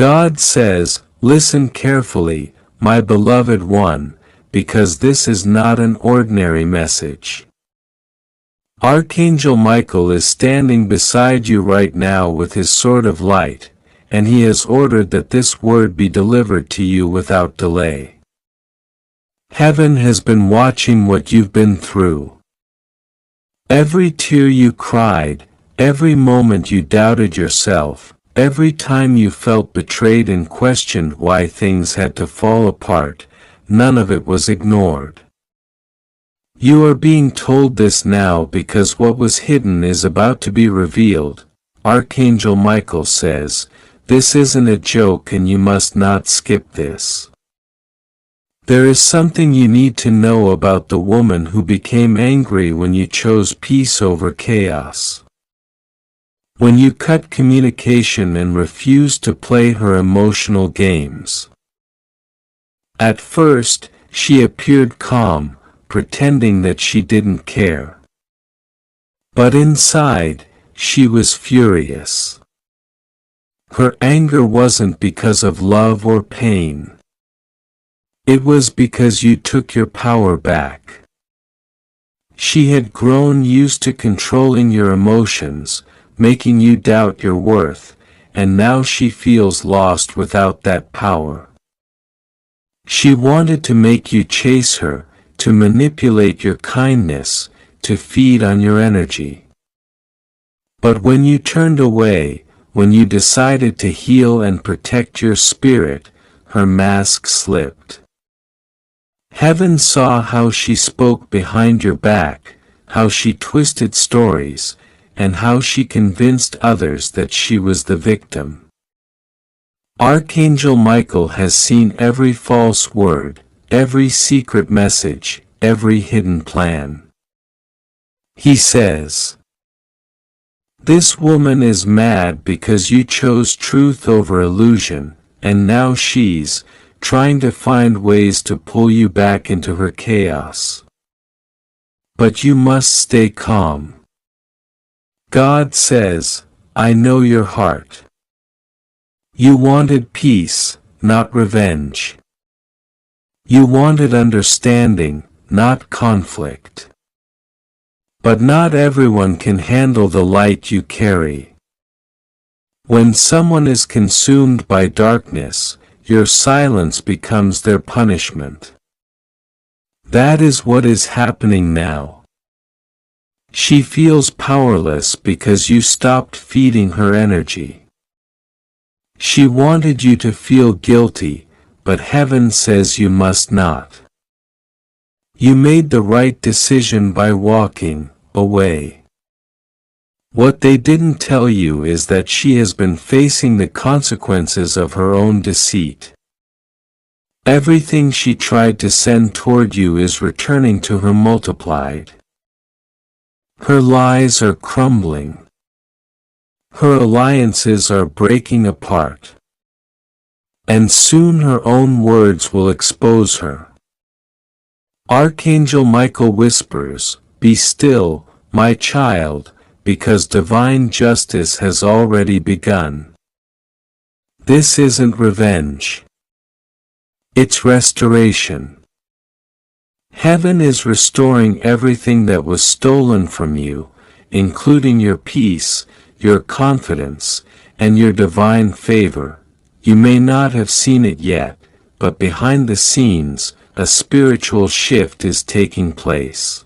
God says, "Listen carefully, my beloved one, because this is not an ordinary message." Archangel Michael is standing beside you right now with his sword of light, and he has ordered that this word be delivered to you without delay. Heaven has been watching what you've been through. Every tear you cried, every moment you doubted yourself, every time you felt betrayed and questioned why things had to fall apart, none of it was ignored. You are being told this now because what was hidden is about to be revealed. Archangel Michael says, "This isn't a joke and you must not skip this." There is something you need to know about the woman who became angry when you chose peace over chaos. When you cut communication and refused to play her emotional games. At first, she appeared calm, pretending that she didn't care. But inside, she was furious. Her anger wasn't because of love or pain. It was because you took your power back. She had grown used to controlling your emotions, making you doubt your worth, and now she feels lost without that power. She wanted to make you chase her, to manipulate your kindness, to feed on your energy. But when you turned away, when you decided to heal and protect your spirit, her mask slipped. Heaven saw how she spoke behind your back, how she twisted stories, and how she convinced others that she was the victim. Archangel Michael has seen every false word, every secret message, every hidden plan. He says, "This woman is mad because you chose truth over illusion, and now she's trying to find ways to pull you back into her chaos. But you must stay calm. God says, I know your heart. You wanted peace, not revenge. You wanted understanding, not conflict. But not everyone can handle the light you carry. When someone is consumed by darkness, your silence becomes their punishment. That is what is happening now. She feels powerless because you stopped feeding her energy. She wanted you to feel guilty, but heaven says you must not. You made the right decision by walking away. What they didn't tell you is that she has been facing the consequences of her own deceit. Everything she tried to send toward you is returning to her multiplied. Her lies are crumbling. Her alliances are breaking apart. And soon her own words will expose her. Archangel Michael whispers, "Be still, my child, because divine justice has already begun." This isn't revenge. It's restoration. Heaven is restoring everything that was stolen from you, including your peace, your confidence, and your divine favor. You may not have seen it yet, but behind the scenes, a spiritual shift is taking place.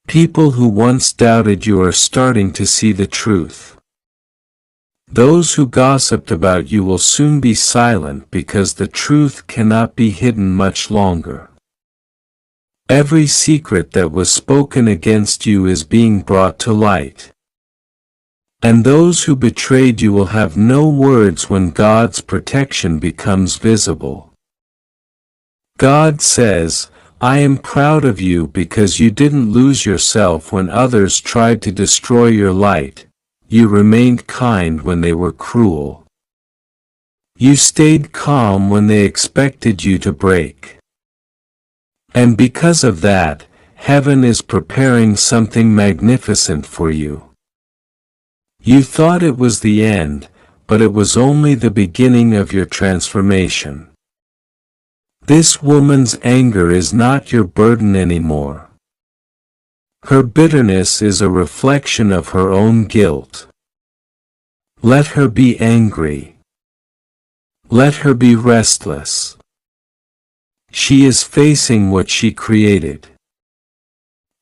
People who once doubted you are starting to see the truth. Those who gossiped about you will soon be silent because the truth cannot be hidden much longer. Every secret that was spoken against you is being brought to light. And those who betrayed you will have no words when God's protection becomes visible. God says, "I am proud of you because you didn't lose yourself when others tried to destroy your light. You remained kind when they were cruel. You stayed calm when they expected you to break. And because of that, heaven is preparing something magnificent for you. You thought it was the end, but it was only the beginning of your transformation. This woman's anger is not your burden anymore. Her bitterness is a reflection of her own guilt. Let her be angry. Let her be restless. She is facing what she created.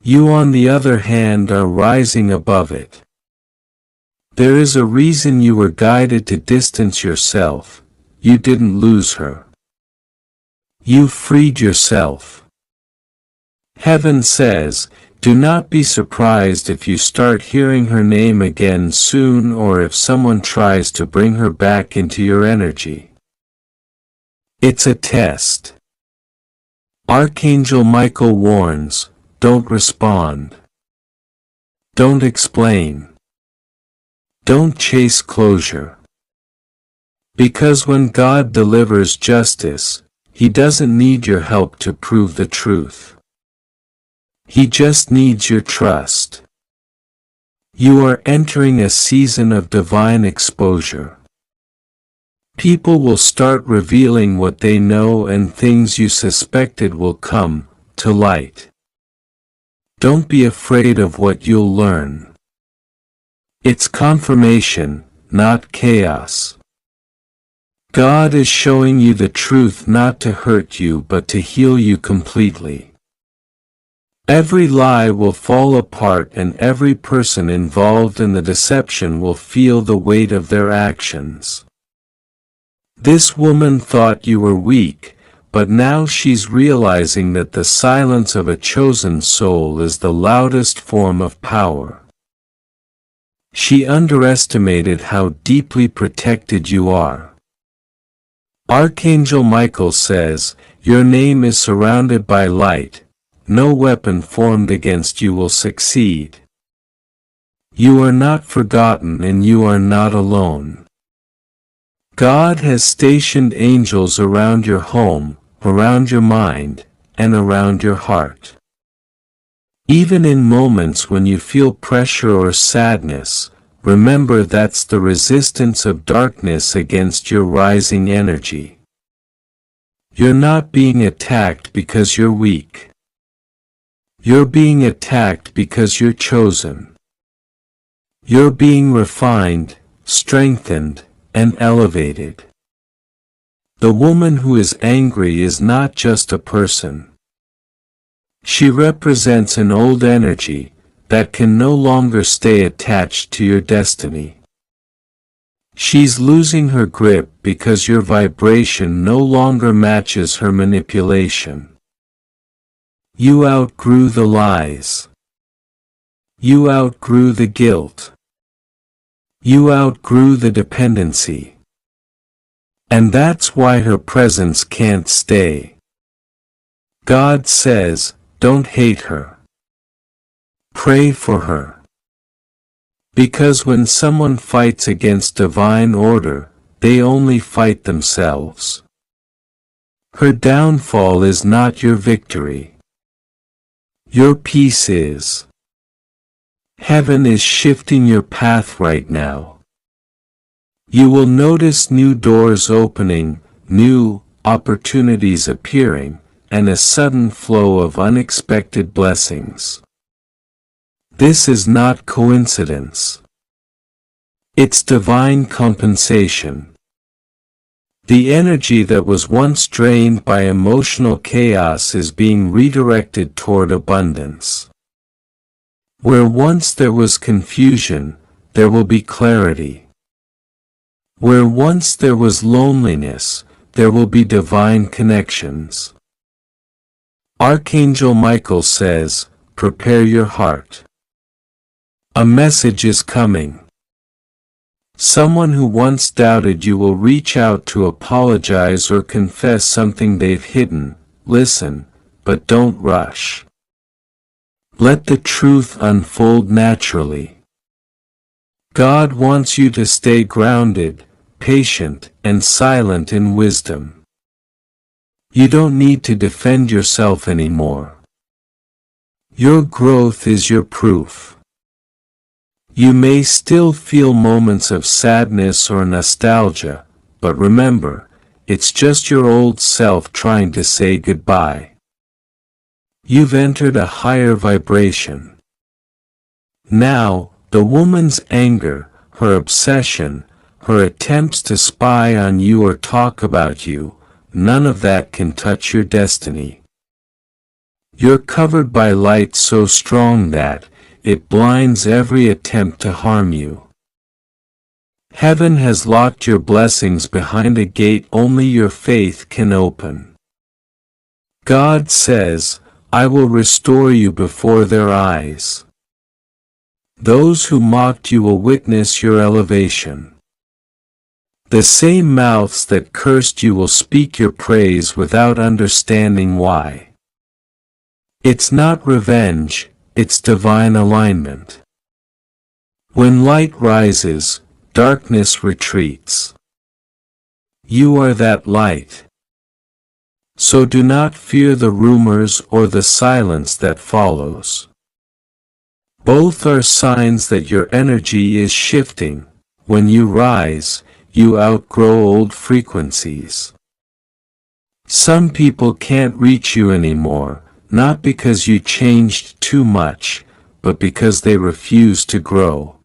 You, on the other hand, are rising above it. There is a reason you were guided to distance yourself. You didn't lose her. You freed yourself. Heaven says, do not be surprised if you start hearing her name again soon, or if someone tries to bring her back into your energy. It's a test. Archangel Michael warns, don't respond. Don't explain. Don't chase closure. Because when God delivers justice, He doesn't need your help to prove the truth. He just needs your trust. You are entering a season of divine exposure. People will start revealing what they know, and things you suspected will come to light. Don't be afraid of what you'll learn. It's confirmation, not chaos. God is showing you the truth not to hurt you but to heal you completely. Every lie will fall apart, and every person involved in the deception will feel the weight of their actions. This woman thought you were weak, but now she's realizing that the silence of a chosen soul is the loudest form of power. She underestimated how deeply protected you are. Archangel Michael says, your name is surrounded by light. No weapon formed against you will succeed. You are not forgotten, and you are not alone. God has stationed angels around your home, around your mind, and around your heart. Even in moments when you feel pressure or sadness, remember that's the resistance of darkness against your rising energy. You're not being attacked because you're weak. You're being attacked because you're chosen. You're being refined, strengthened, and elevated. The woman who is angry is not just a person. She represents an old energy that can no longer stay attached to your destiny. She's losing her grip because your vibration no longer matches her manipulation. You outgrew the lies. You outgrew the guilt. You outgrew the dependency. And that's why her presence can't stay. God says, don't hate her. Pray for her. Because when someone fights against divine order, they only fight themselves. Her downfall is not your victory. Your peace is. Heaven is shifting your path right now. You will notice new doors opening, new opportunities appearing, and a sudden flow of unexpected blessings. This is not coincidence. It's divine compensation. The energy that was once drained by emotional chaos is being redirected toward abundance. Where once there was confusion, there will be clarity. Where once there was loneliness, there will be divine connections. Archangel Michael says, prepare your heart. A message is coming. Someone who once doubted you will reach out to apologize or confess something they've hidden. Listen, but don't rush. Let the truth unfold naturally. God wants you to stay grounded, patient, and silent in wisdom. You don't need to defend yourself anymore. Your growth is your proof. You may still feel moments of sadness or nostalgia, but remember, it's just your old self trying to say goodbye. You've entered a higher vibration. Now, the woman's anger, her obsession, her attempts to spy on you or talk about you, none of that can touch your destiny. You're covered by light so strong that it blinds every attempt to harm you. Heaven has locked your blessings behind a gate only your faith can open. God says, I will restore you before their eyes. Those who mocked you will witness your elevation. The same mouths that cursed you will speak your praise without understanding why. It's not revenge, it's divine alignment. When light rises, darkness retreats. You are that light. So do not fear the rumors or the silence that follows. Both are signs that your energy is shifting. When you rise, you outgrow old frequencies. Some people can't reach you anymore, not because you changed too much, but because they refuse to grow.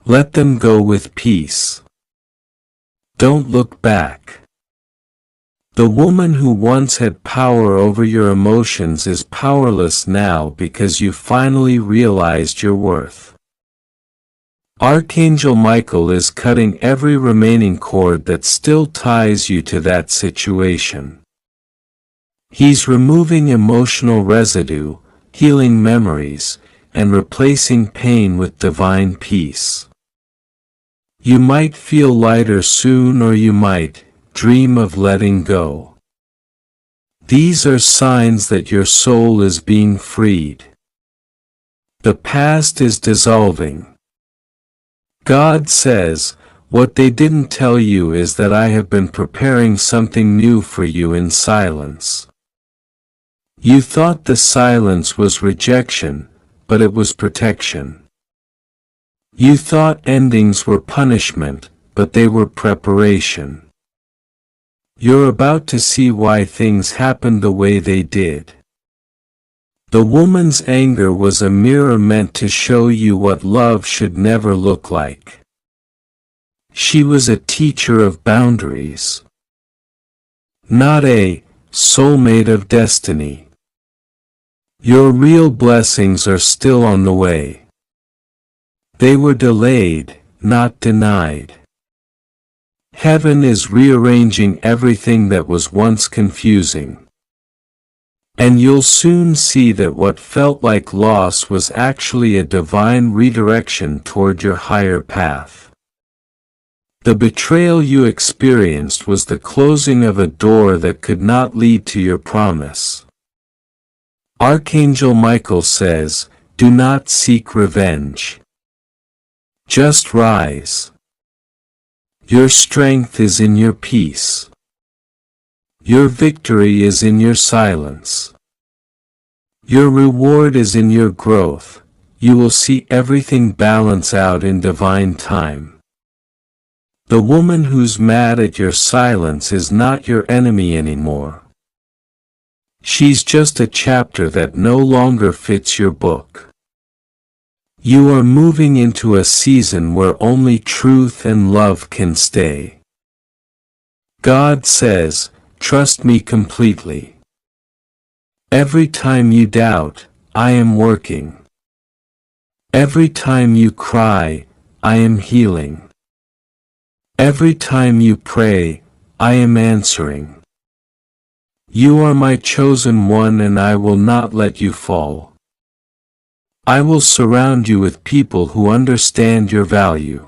Let them go with peace. Don't look back. The woman who once had power over your emotions is powerless now because you finally realized your worth. Archangel Michael is cutting every remaining cord that still ties you to that situation. He's removing emotional residue, healing memories, and replacing pain with divine peace. You might feel lighter soon, or you might dream of letting go. These are signs that your soul is being freed. The past is dissolving. God says, what they didn't tell you is that I have been preparing something new for you in silence. You thought the silence was rejection, but it was protection. You thought endings were punishment, but they were preparation. You're about to see why things happened the way they did. The woman's anger was a mirror meant to show you what love should never look like. She was a teacher of boundaries, not a soulmate of destiny. Your real blessings are still on the way. They were delayed, not denied. Heaven is rearranging everything that was once confusing. And you'll soon see that what felt like loss was actually a divine redirection toward your higher path. The betrayal you experienced was the closing of a door that could not lead to your promise. Archangel Michael says, do not seek revenge. Just rise. Your strength is in your peace. Your victory is in your silence. Your reward is in your growth. You will see everything balance out in divine time. The woman who's mad at your silence is not your enemy anymore. She's just a chapter that no longer fits your book. You are moving into a season where only truth and love can stay. God says, trust me completely. Every time you doubt, I am working. Every time you cry, I am healing. Every time you pray, I am answering. You are my chosen one, and I will not let you fall. I will surround you with people who understand your value.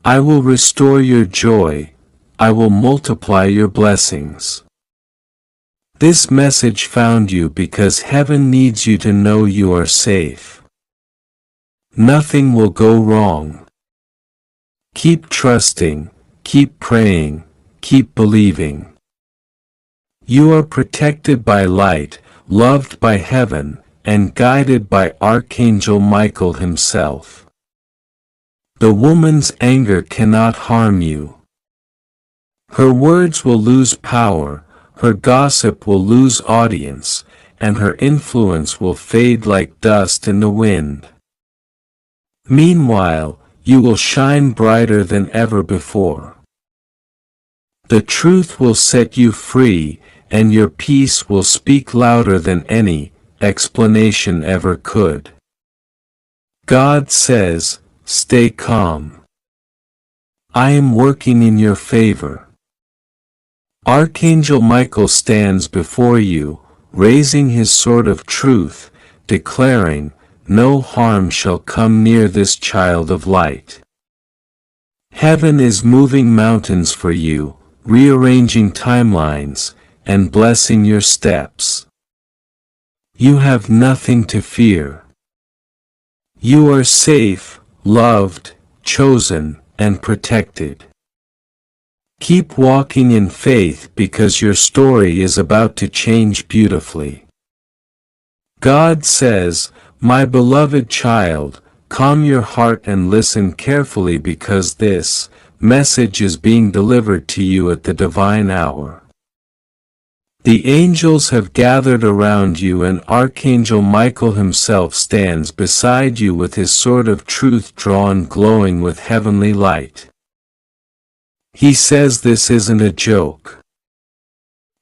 I will restore your joy. I will multiply your blessings. This message found you because heaven needs you to know you are safe. Nothing will go wrong. Keep trusting, keep praying, keep believing. You are protected by light, loved by heaven, and guided by Archangel Michael himself. The woman's anger cannot harm you. Her words will lose power, her gossip will lose audience, and her influence will fade like dust in the wind. Meanwhile, you will shine brighter than ever before. The truth will set you free, and your peace will speak louder than any explanation ever could. God says, stay calm. I am working in your favor. Archangel Michael stands before you, raising his sword of truth, declaring, no harm shall come near this child of light. Heaven is moving mountains for you, rearranging timelines, and blessing your steps. You have nothing to fear. You are safe, loved, chosen, and protected. Keep walking in faith because your story is about to change beautifully. God says, my beloved child, calm your heart and listen carefully because this message is being delivered to you at the divine hour. The angels have gathered around you and Archangel Michael himself stands beside you with his sword of truth drawn glowing with heavenly light. He says this isn't a joke.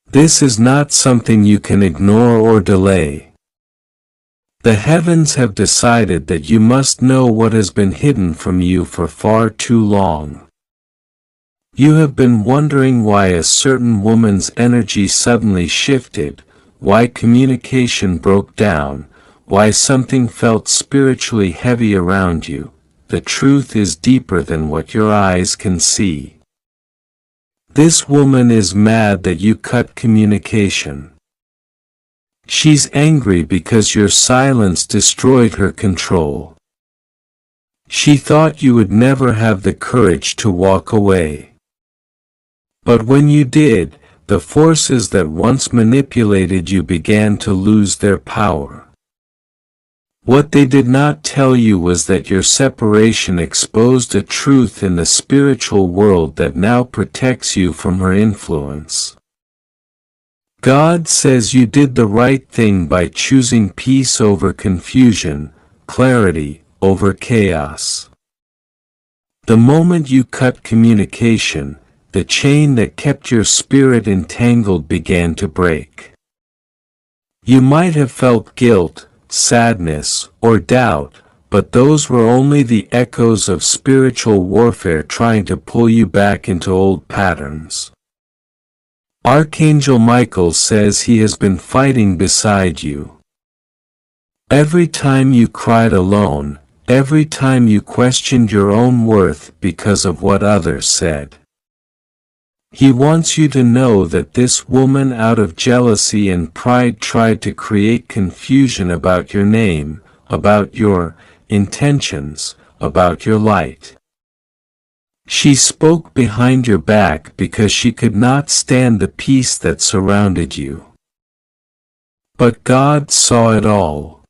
This is not something you can ignore or delay. The heavens have decided that you must know what has been hidden from you for far too long. You have been wondering why a certain woman's energy suddenly shifted, why communication broke down, why something felt spiritually heavy around you. The truth is deeper than what your eyes can see. This woman is mad that you cut communication. She's angry because your silence destroyed her control. She thought you would never have the courage to walk away. But when you did, the forces that once manipulated you began to lose their power. What they did not tell you was that your separation exposed a truth in the spiritual world that now protects you from her influence. God says you did the right thing by choosing peace over confusion, clarity over chaos. The moment you cut communication, the chain that kept your spirit entangled began to break. You might have felt guilt, sadness, or doubt, but those were only the echoes of spiritual warfare trying to pull you back into old patterns. Archangel Michael says he has been fighting beside you. Every time you cried alone, every time you questioned your own worth because of what others said. He wants you to know that this woman out of jealousy and pride tried to create confusion about your name, about your intentions, about your light. She spoke behind your back because she could not stand the peace that surrounded you. But God saw it all.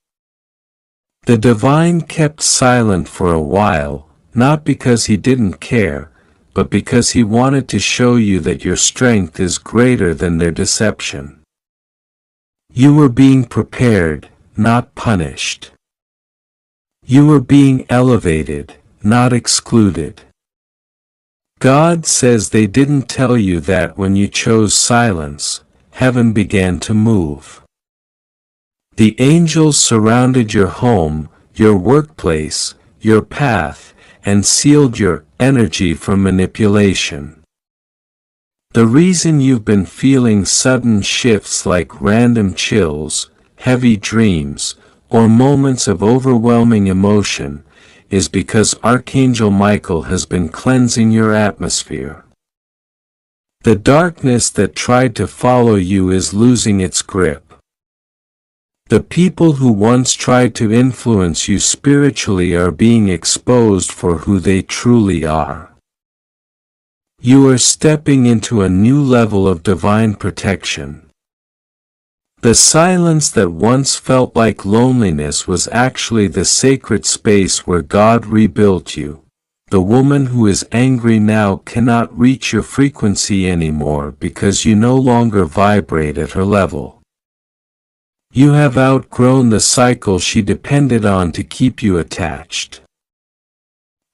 The divine kept silent for a while, not because he didn't care, but because he wanted to show you that your strength is greater than their deception. You were being prepared, not punished. You were being elevated, not excluded. God says they didn't tell you that when you chose silence, heaven began to move. The angels surrounded your home, your workplace, your path, and sealed your energy from manipulation. The reason you've been feeling sudden shifts like random chills, heavy dreams, or moments of overwhelming emotion is because Archangel Michael has been cleansing your atmosphere. The darkness that tried to follow you is losing its grip. The people who once tried to influence you spiritually are being exposed for who they truly are. You are stepping into a new level of divine protection. The silence that once felt like loneliness was actually the sacred space where God rebuilt you. The woman who is angry now cannot reach your frequency anymore because you no longer vibrate at her level. You have outgrown the cycle she depended on to keep you attached.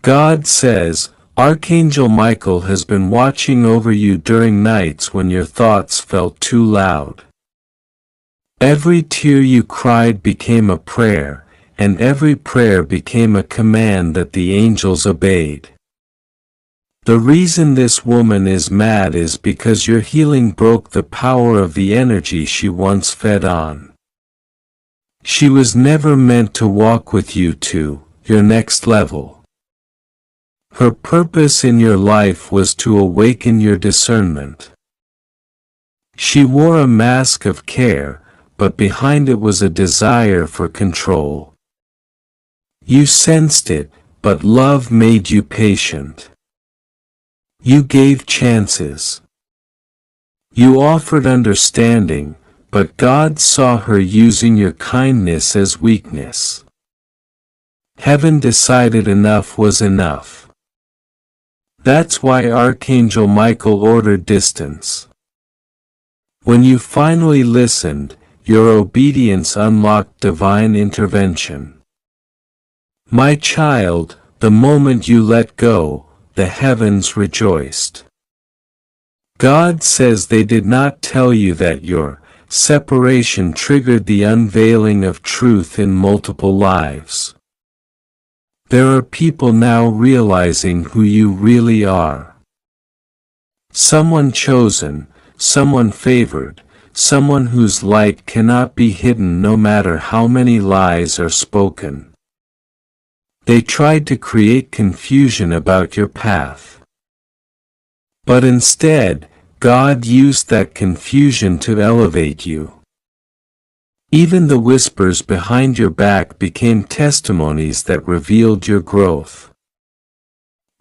God says, Archangel Michael has been watching over you during nights when your thoughts felt too loud. Every tear you cried became a prayer, and every prayer became a command that the angels obeyed. The reason this woman is mad is because your healing broke the power of the energy she once fed on. She was never meant to walk with you to your next level. Her purpose in your life was to awaken your discernment. She wore a mask of care, but behind it was a desire for control. You sensed it, but love made you patient. You gave chances. You offered understanding, but God saw her using your kindness as weakness. Heaven decided enough was enough. That's why Archangel Michael ordered distance. When you finally listened, your obedience unlocked divine intervention. My child, the moment you let go, the heavens rejoiced. God says they did not tell you that your separation triggered the unveiling of truth in multiple lives. There are people now realizing who you really are. Someone chosen, someone favored, someone whose light cannot be hidden no matter how many lies are spoken. They tried to create confusion about your path. But instead, God used that confusion to elevate you. Even the whispers behind your back became testimonies that revealed your growth.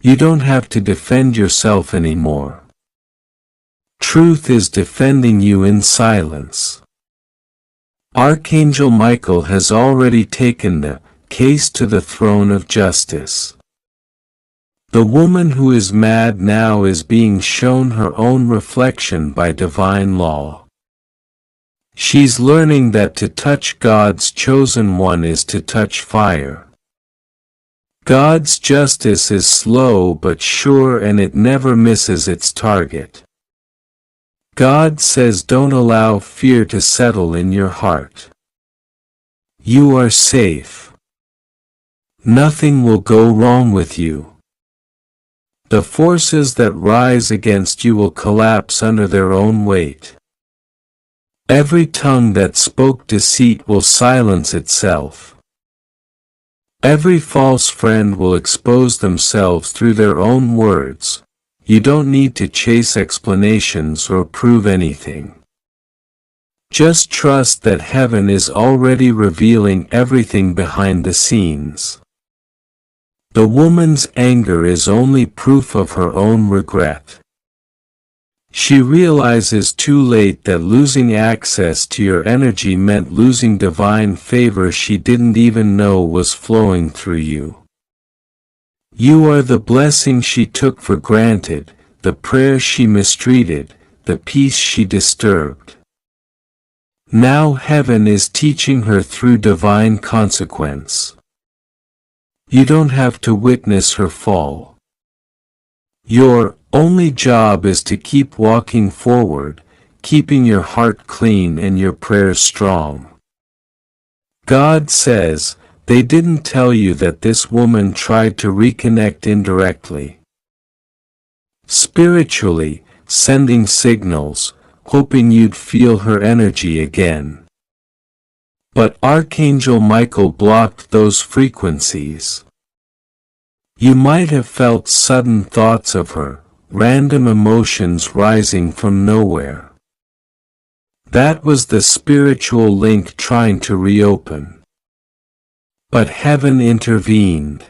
You don't have to defend yourself anymore. Truth is defending you in silence. Archangel Michael has already taken the case to the throne of justice. The woman who is mad now is being shown her own reflection by divine law. She's learning that to touch God's chosen one is to touch fire. God's justice is slow but sure, and it never misses its target. God says don't allow fear to settle in your heart. You are safe. Nothing will go wrong with you. The forces that rise against you will collapse under their own weight. Every tongue that spoke deceit will silence itself. Every false friend will expose themselves through their own words. You don't need to chase explanations or prove anything. Just trust that heaven is already revealing everything behind the scenes. The woman's anger is only proof of her own regret. She realizes too late that losing access to your energy meant losing divine favor she didn't even know was flowing through you. You are the blessing she took for granted, the prayer she mistreated, the peace she disturbed. Now heaven is teaching her through divine consequence. You don't have to witness her fall. Your only job is to keep walking forward, keeping your heart clean and your prayers strong. God says, they didn't tell you that this woman tried to reconnect indirectly. Spiritually, sending signals, hoping you'd feel her energy again. But Archangel Michael blocked those frequencies. You might have felt sudden thoughts of her, random emotions rising from nowhere. That was the spiritual link trying to reopen. But heaven intervened.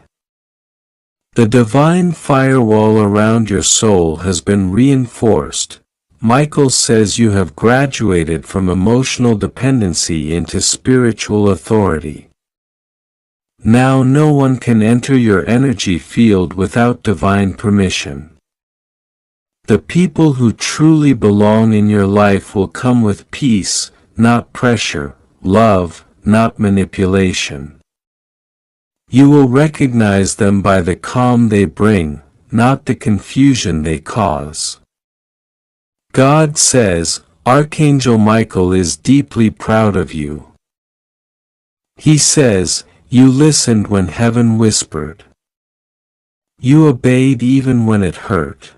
The divine firewall around your soul has been reinforced. Michael says you have graduated from emotional dependency into spiritual authority. Now no one can enter your energy field without divine permission. The people who truly belong in your life will come with peace, not pressure, love, not manipulation. You will recognize them by the calm they bring, not the confusion they cause. God says, Archangel Michael is deeply proud of you. He says, you listened when heaven whispered. You obeyed even when it hurt.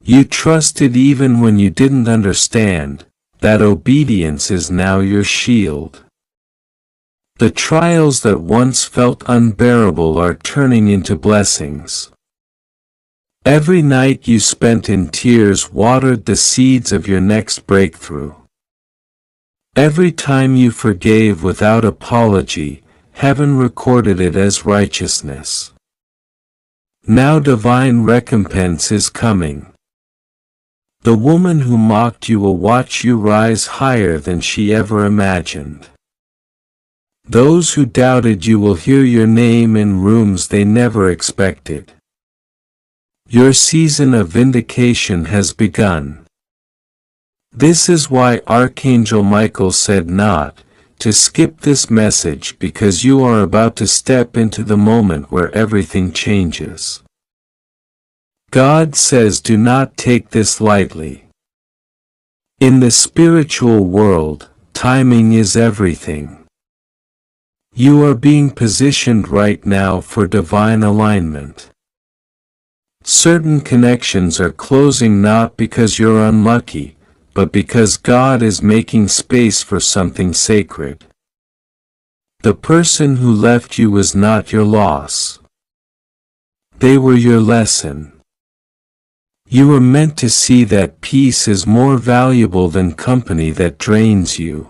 You trusted even when you didn't understand. That obedience is now your shield. The trials that once felt unbearable are turning into blessings. Every night you spent in tears watered the seeds of your next breakthrough. Every time you forgave without apology, heaven recorded it as righteousness. Now divine recompense is coming. The woman who mocked you will watch you rise higher than she ever imagined. Those who doubted you will hear your name in rooms they never expected. Your season of vindication has begun. This is why Archangel Michael said not to skip this message, because you are about to step into the moment where everything changes. God says do not take this lightly. In the spiritual world, timing is everything. You are being positioned right now for divine alignment. Certain connections are closing not because you're unlucky, but because God is making space for something sacred. The person who left you was not your loss. They were your lesson. You were meant to see that peace is more valuable than company that drains you.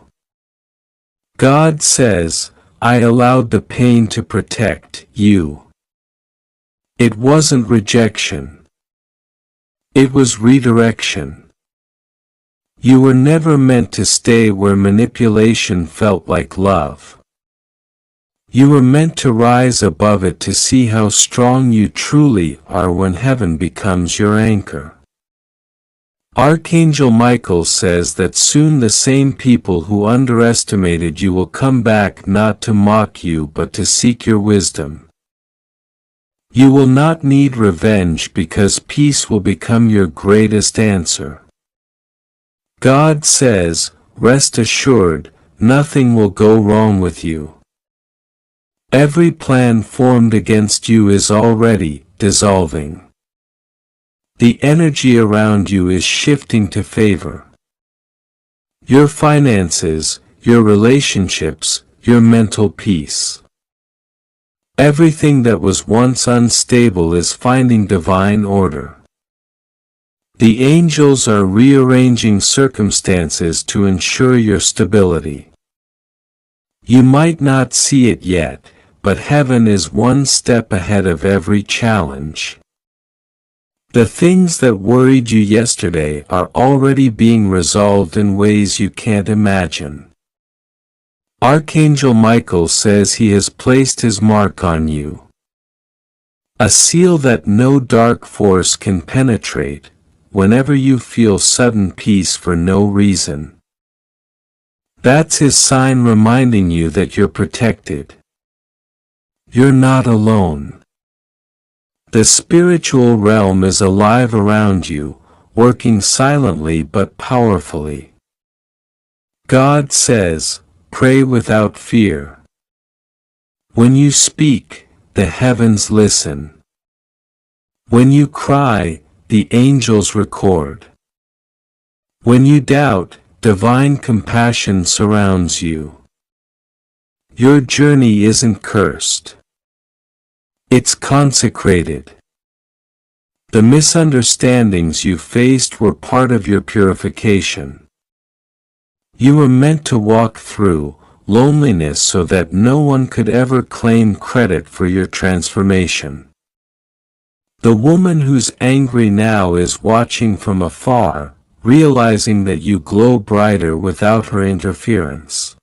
God says, I allowed the pain to protect you. It wasn't rejection. It was redirection. You were never meant to stay where manipulation felt like love. You were meant to rise above it to see how strong you truly are when heaven becomes your anchor. Archangel Michael says that soon the same people who underestimated you will come back not to mock you but to seek your wisdom. You will not need revenge because peace will become your greatest answer. God says, rest assured, nothing will go wrong with you. Every plan formed against you is already dissolving. The energy around you is shifting to favor. Your finances, your relationships, your mental peace. Everything that was once unstable is finding divine order. The angels are rearranging circumstances to ensure your stability. You might not see it yet, but heaven is one step ahead of every challenge. The things that worried you yesterday are already being resolved in ways you can't imagine. Archangel Michael says he has placed his mark on you. A seal that no dark force can penetrate, whenever you feel sudden peace for no reason. That's his sign reminding you that you're protected. You're not alone. The spiritual realm is alive around you, working silently but powerfully. God says, pray without fear. When you speak, the heavens listen. When you cry, the angels record. When you doubt, divine compassion surrounds you. Your journey isn't cursed. It's consecrated. The misunderstandings you faced were part of your purification. You were meant to walk through loneliness so that no one could ever claim credit for your transformation. The woman who's angry now is watching from afar, realizing that you glow brighter without her interference.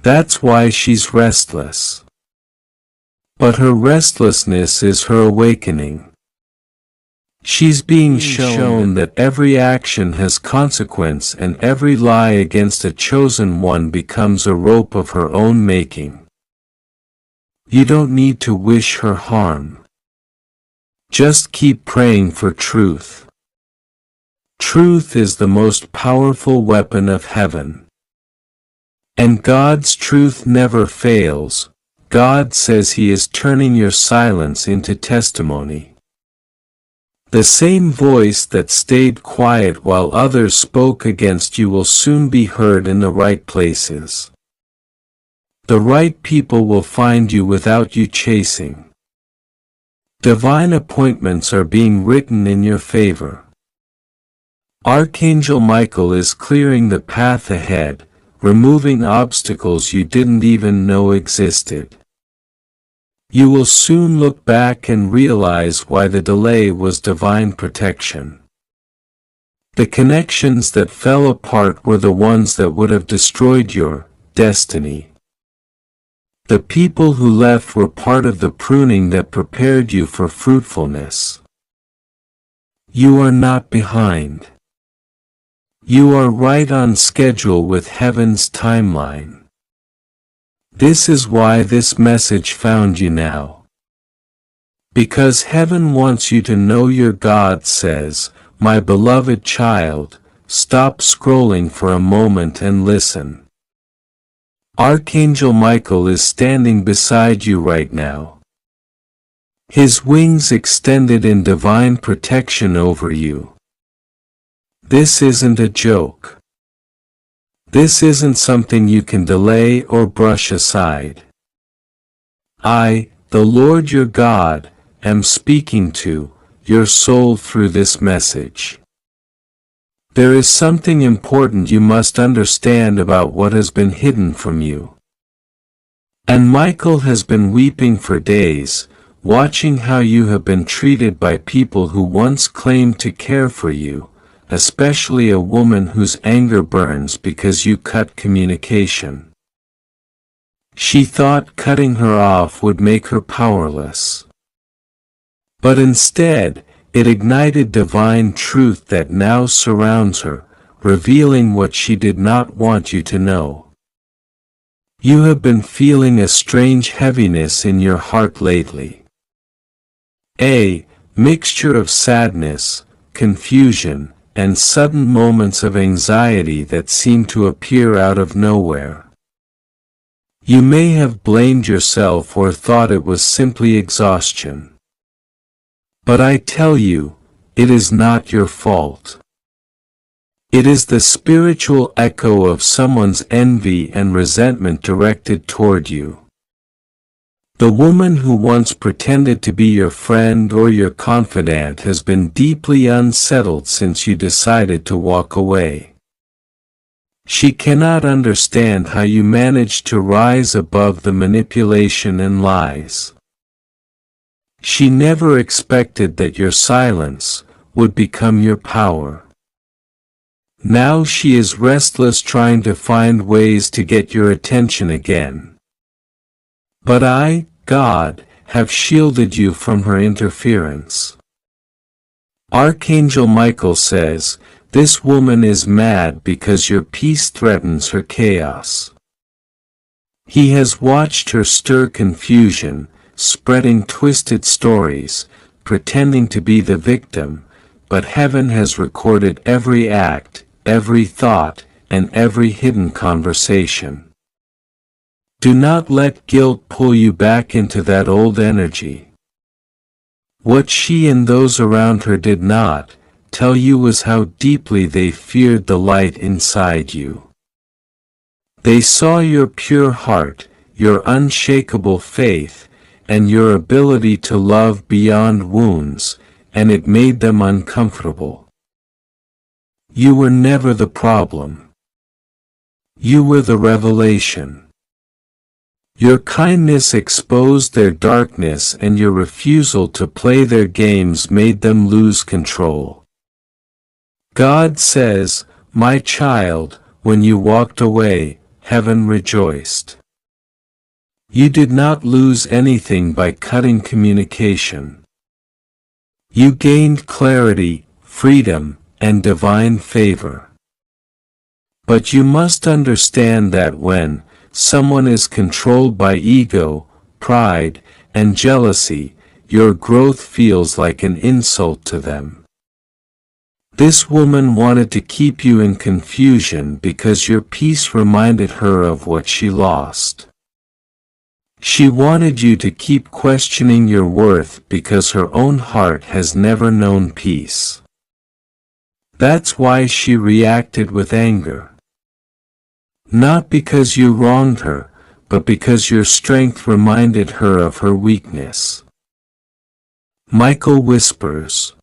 That's why she's restless. But her restlessness is her awakening. She's being shown that every action has consequence and every lie against a chosen one becomes a rope of her own making. You don't need to wish her harm. Just keep praying for truth. Truth is the most powerful weapon of heaven. And God's truth never fails. God says He is turning your silence into testimony. The same voice that stayed quiet while others spoke against you will soon be heard in the right places. The right people will find you without you chasing. Divine appointments are being written in your favor. Archangel Michael is clearing the path ahead, removing obstacles you didn't even know existed. You will soon look back and realize why the delay was divine protection. The connections that fell apart were the ones that would have destroyed your destiny. The people who left were part of the pruning that prepared you for fruitfulness. You are not behind. You are right on schedule with heaven's timeline. This is why this message found you now. Because heaven wants you to know your God says, "My beloved child, stop scrolling for a moment and listen." Archangel Michael is standing beside you right now. His wings extended in divine protection over you. This isn't a joke. This isn't something you can delay or brush aside. I, the Lord your God, am speaking to your soul through this message. There is something important you must understand about what has been hidden from you. And Michael has been weeping for days, watching how you have been treated by people who once claimed to care for you, especially a woman whose anger burns because you cut communication. She thought cutting her off would make her powerless. But instead, it ignited divine truth that now surrounds her, revealing what she did not want you to know. You have been feeling a strange heaviness in your heart lately. A mixture of sadness, confusion, and sudden moments of anxiety that seem to appear out of nowhere. You may have blamed yourself or thought it was simply exhaustion. But I tell you, it is not your fault. It is the spiritual echo of someone's envy and resentment directed toward you. The woman who once pretended to be your friend or your confidant has been deeply unsettled since you decided to walk away. She cannot understand how you managed to rise above the manipulation and lies. She never expected that your silence would become your power. Now she is restless, trying to find ways to get your attention again. But I, God, have shielded you from her interference. Archangel Michael says, "This woman is mad because your peace threatens her chaos." He has watched her stir confusion, spreading twisted stories, pretending to be the victim, but heaven has recorded every act, every thought, and every hidden conversation. Do not let guilt pull you back into that old energy. What she and those around her did not tell you was how deeply they feared the light inside you. They saw your pure heart, your unshakable faith, and your ability to love beyond wounds, and it made them uncomfortable. You were never the problem. You were the revelation. Your kindness exposed their darkness, and your refusal to play their games made them lose control. God says, "My child, when you walked away, heaven rejoiced." You did not lose anything by cutting communication. You gained clarity, freedom, and divine favor. But you must understand that when someone is controlled by ego, pride, and jealousy, your growth feels like an insult to them. This woman wanted to keep you in confusion because your peace reminded her of what she lost. She wanted you to keep questioning your worth because her own heart has never known peace. That's why she reacted with anger. Not because you wronged her, but because your strength reminded her of her weakness. Michael whispers.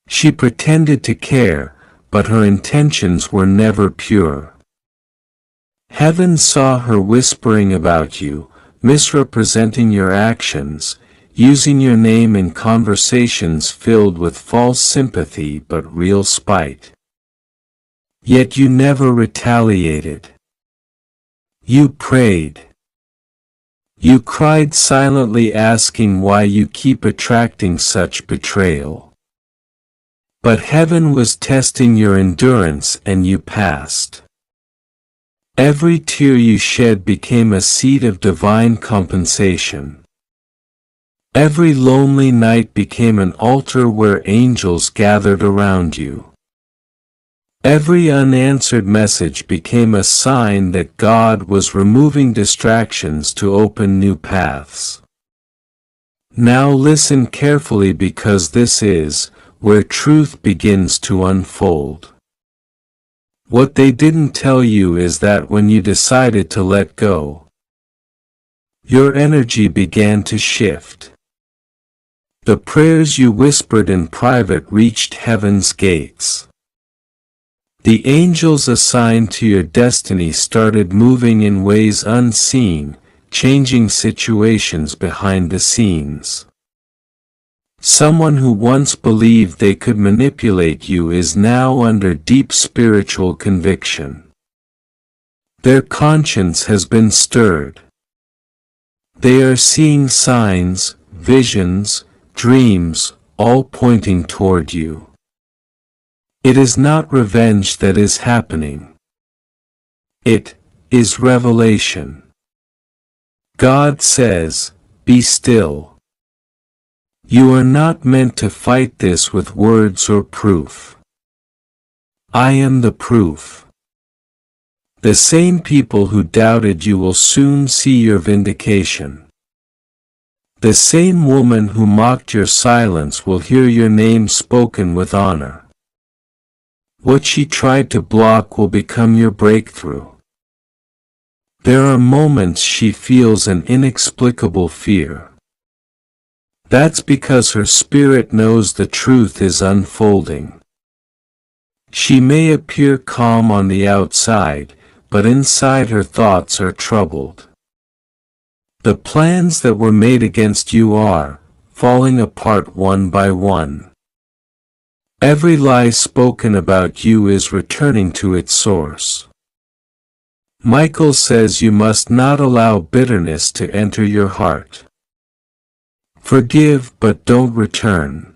She pretended to care, but her intentions were never pure. Heaven saw her whispering about you, misrepresenting your actions, using your name in conversations filled with false sympathy but real spite. Yet you never retaliated. You prayed. You cried silently asking why you keep attracting such betrayal. But heaven was testing your endurance and you passed. Every tear you shed became a seed of divine compensation. Every lonely night became an altar where angels gathered around you. Every unanswered message became a sign that God was removing distractions to open new paths. Now listen carefully because this is where truth begins to unfold. What they didn't tell you is that when you decided to let go, your energy began to shift. The prayers you whispered in private reached heaven's gates. The angels assigned to your destiny started moving in ways unseen, changing situations behind the scenes. Someone who once believed they could manipulate you is now under deep spiritual conviction. Their conscience has been stirred. They are seeing signs, visions, dreams, all pointing toward you. It is not revenge that is happening. It is revelation. God says, "Be still." You are not meant to fight this with words or proof. I am the proof. The same people who doubted you will soon see your vindication. The same woman who mocked your silence will hear your name spoken with honor. What she tried to block will become your breakthrough. There are moments she feels an inexplicable fear. That's because her spirit knows the truth is unfolding. She may appear calm on the outside, but inside her thoughts are troubled. The plans that were made against you are falling apart one by one. Every lie spoken about you is returning to its source. Michael says you must not allow bitterness to enter your heart. Forgive but don't return.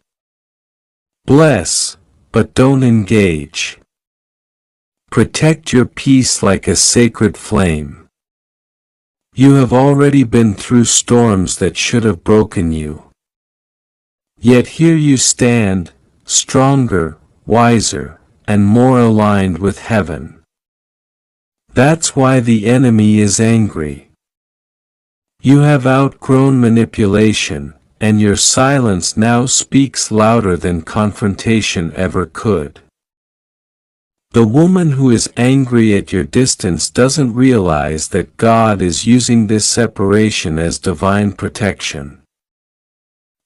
Bless but don't engage. Protect your peace like a sacred flame. You have already been through storms that should have broken you. Yet here you stand, stronger, wiser, and more aligned with heaven. That's why the enemy is angry. You have outgrown manipulation, and your silence now speaks louder than confrontation ever could. The woman who is angry at your distance doesn't realize that God is using this separation as divine protection.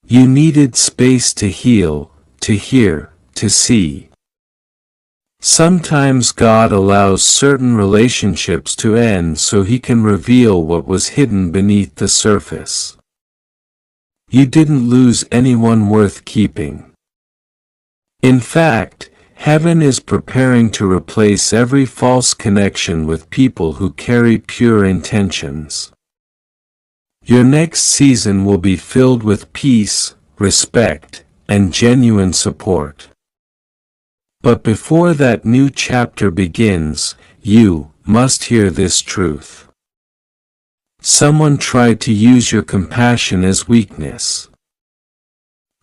You needed space to heal, to hear, to see. Sometimes God allows certain relationships to end so He can reveal what was hidden beneath the surface. You didn't lose anyone worth keeping. In fact, Heaven is preparing to replace every false connection with people who carry pure intentions. Your next season will be filled with peace, respect, and genuine support. But before that new chapter begins, you must hear this truth. Someone tried to use your compassion as weakness.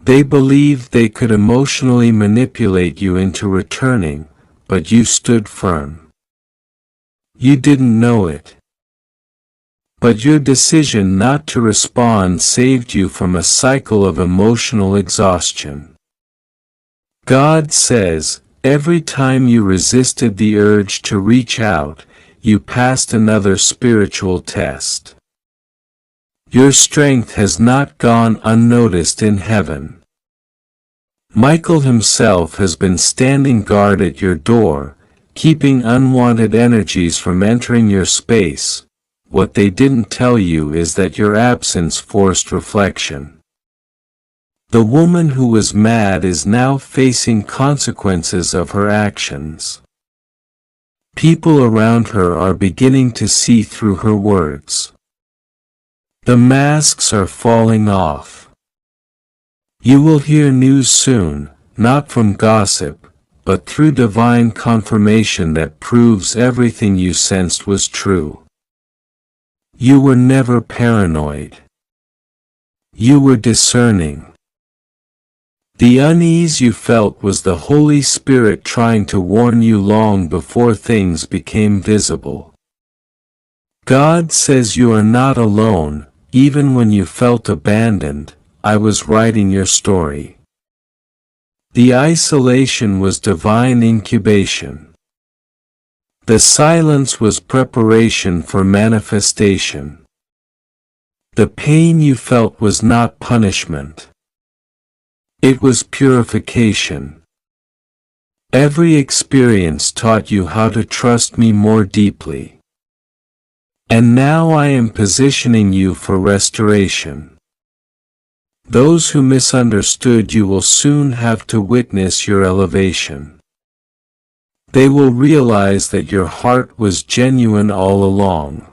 They believed they could emotionally manipulate you into returning, but you stood firm. You didn't know it. But your decision not to respond saved you from a cycle of emotional exhaustion. God says, every time you resisted the urge to reach out, you passed another spiritual test. Your strength has not gone unnoticed in heaven. Michael himself has been standing guard at your door, keeping unwanted energies from entering your space. What they didn't tell you is that your absence forced reflection. The woman who was mad is now facing consequences of her actions. People around her are beginning to see through her words. The masks are falling off. You will hear news soon, not from gossip, but through divine confirmation that proves everything you sensed was true. You were never paranoid. You were discerning. The unease you felt was the Holy Spirit trying to warn you long before things became visible. God says you are not alone, even when you felt abandoned. I was writing your story. The isolation was divine incubation. The silence was preparation for manifestation. The pain you felt was not punishment. It was purification. Every experience taught you how to trust me more deeply. And now I am positioning you for restoration. Those who misunderstood you will soon have to witness your elevation. They will realize that your heart was genuine all along.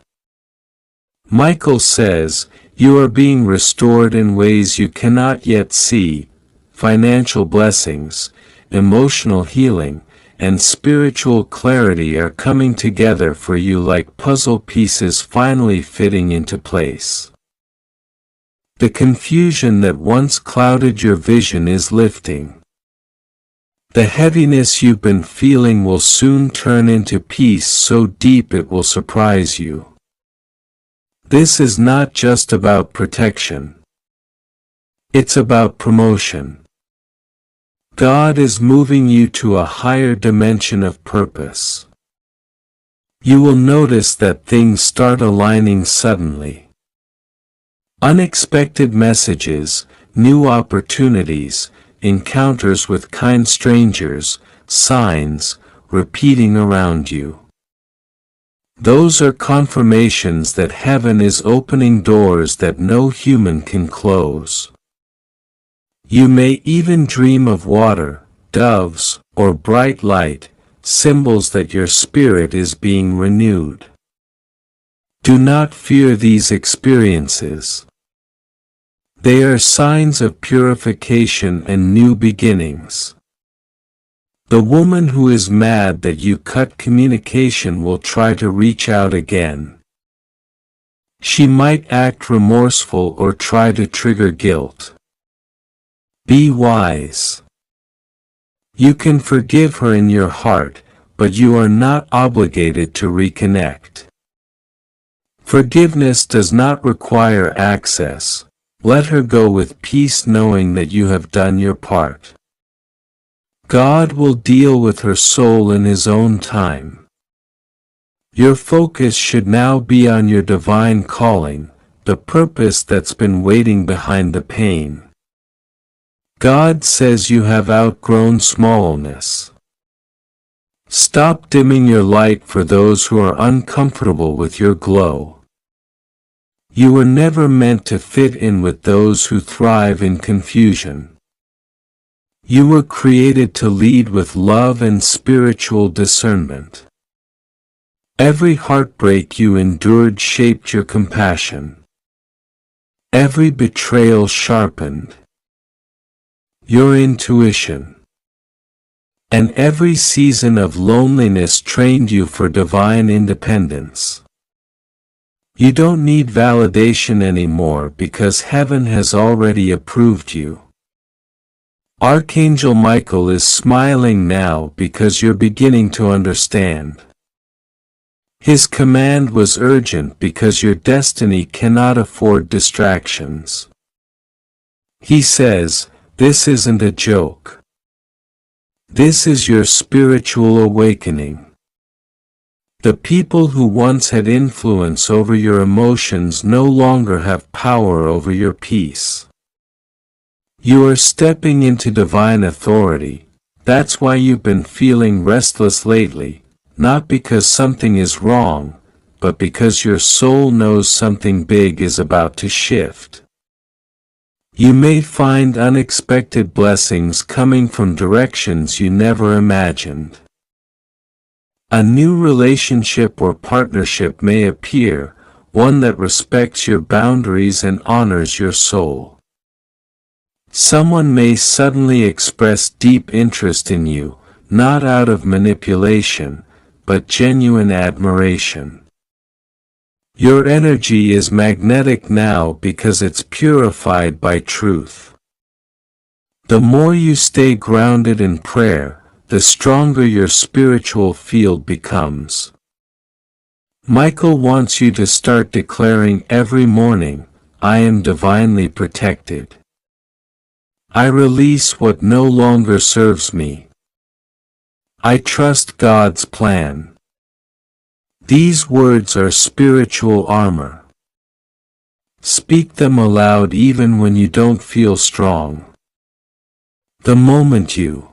Michael says, you are being restored in ways you cannot yet see. Financial blessings, emotional healing, and spiritual clarity are coming together for you like puzzle pieces finally fitting into place. The confusion that once clouded your vision is lifting. The heaviness you've been feeling will soon turn into peace so deep it will surprise you. This is not just about protection. It's about promotion. God is moving you to a higher dimension of purpose. You will notice that things start aligning suddenly. Unexpected messages, new opportunities, encounters with kind strangers, signs, repeating around you. Those are confirmations that heaven is opening doors that no human can close. You may even dream of water, doves, or bright light, symbols that your spirit is being renewed. Do not fear these experiences. They are signs of purification and new beginnings. The woman who is mad that you cut communication will try to reach out again. She might act remorseful or try to trigger guilt. Be wise. You can forgive her in your heart, but you are not obligated to reconnect. Forgiveness does not require access. Let her go with peace knowing that you have done your part. God will deal with her soul in His own time. Your focus should now be on your divine calling, the purpose that's been waiting behind the pain. God says you have outgrown smallness. Stop dimming your light for those who are uncomfortable with your glow. You were never meant to fit in with those who thrive in confusion. You were created to lead with love and spiritual discernment. Every heartbreak you endured shaped your compassion. Every betrayal sharpened your intuition. And every season of loneliness trained you for divine independence. You don't need validation anymore because heaven has already approved you. Archangel Michael is smiling now because you're beginning to understand. His command was urgent because your destiny cannot afford distractions. He says, "This isn't a joke. This is your spiritual awakening." The people who once had influence over your emotions no longer have power over your peace. You are stepping into divine authority. That's why you've been feeling restless lately, not because something is wrong, but because your soul knows something big is about to shift. You may find unexpected blessings coming from directions you never imagined. A new relationship or partnership may appear, one that respects your boundaries and honors your soul. Someone may suddenly express deep interest in you, not out of manipulation, but genuine admiration. Your energy is magnetic now because it's purified by truth. The more you stay grounded in prayer, the stronger your spiritual field becomes. Michael wants you to start declaring every morning, "I am divinely protected. I release what no longer serves me. I trust God's plan." These words are spiritual armor. Speak them aloud even when you don't feel strong. The moment you